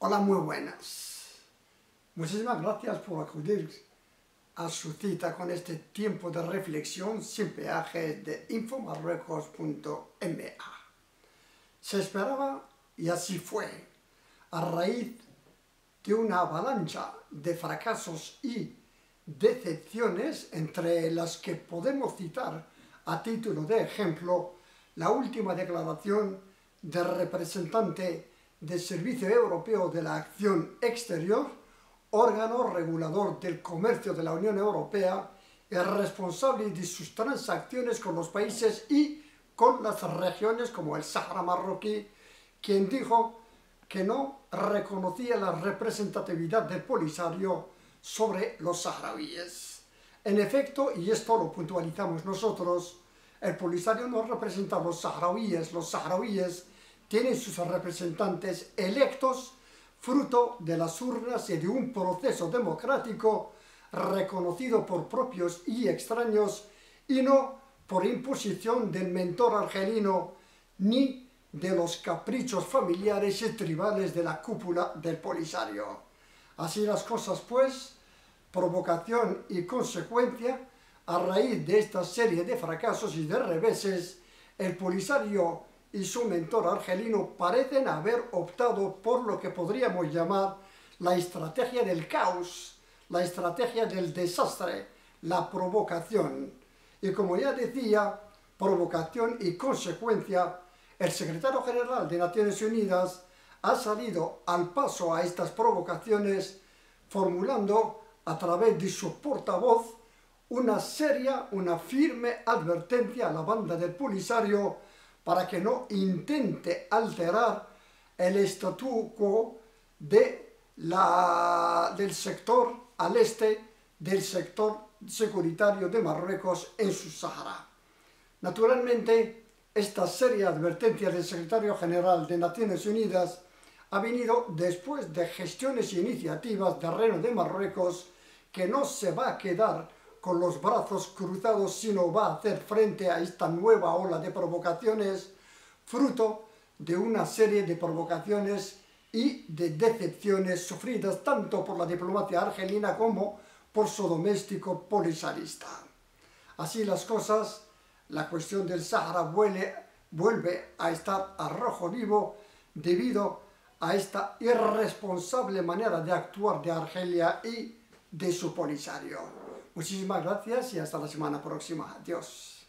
Hola, muy buenas. Muchísimas gracias por acudir a su cita con este tiempo de reflexión sin peajes de infomarruecos.ma. Se esperaba y así fue. A raíz de una avalancha de fracasos y decepciones, entre las que podemos citar a título de ejemplo la última declaración del representante del Servicio Europeo de la Acción Exterior, órgano regulador del comercio de la Unión Europea y responsable de sus transacciones con los países y con las regiones como el Sáhara marroquí, quien dijo que no reconocía la representatividad del Polisario sobre los saharauíes. En efecto, y esto lo puntualizamos nosotros, el Polisario no representa a los saharauíes tienen sus representantes electos fruto de las urnas y de un proceso democrático reconocido por propios y extraños y no por imposición del mentor argelino ni de los caprichos familiares y tribales de la cúpula del Polisario. Así las cosas pues, provocación y consecuencia, a raíz de esta serie de fracasos y de reveses, el Polisario y su mentor argelino parecen haber optado por lo que podríamos llamar la estrategia del caos, la estrategia del desastre, la provocación. Y como ya decía, provocación y consecuencia, el secretario general de Naciones Unidas ha salido al paso a estas provocaciones formulando a través de su portavoz una seria, una firme advertencia a la banda del Polisario para que no intente alterar el statu quo del sector al este del sector securitario de Marruecos en su Sahara. Naturalmente, esta seria advertencia del secretario general de Naciones Unidas ha venido después de gestiones e iniciativas del Reino de Marruecos que no se va a quedar con los brazos cruzados, sino va a hacer frente a esta nueva ola de provocaciones, fruto de una serie de provocaciones y de decepciones sufridas tanto por la diplomacia argelina como por su doméstico polisarista. Así las cosas, la cuestión del Sáhara vuelve a estar a rojo vivo debido a esta irresponsable manera de actuar de Argelia y de su Polisario. Muchísimas gracias y hasta la semana próxima. Adiós.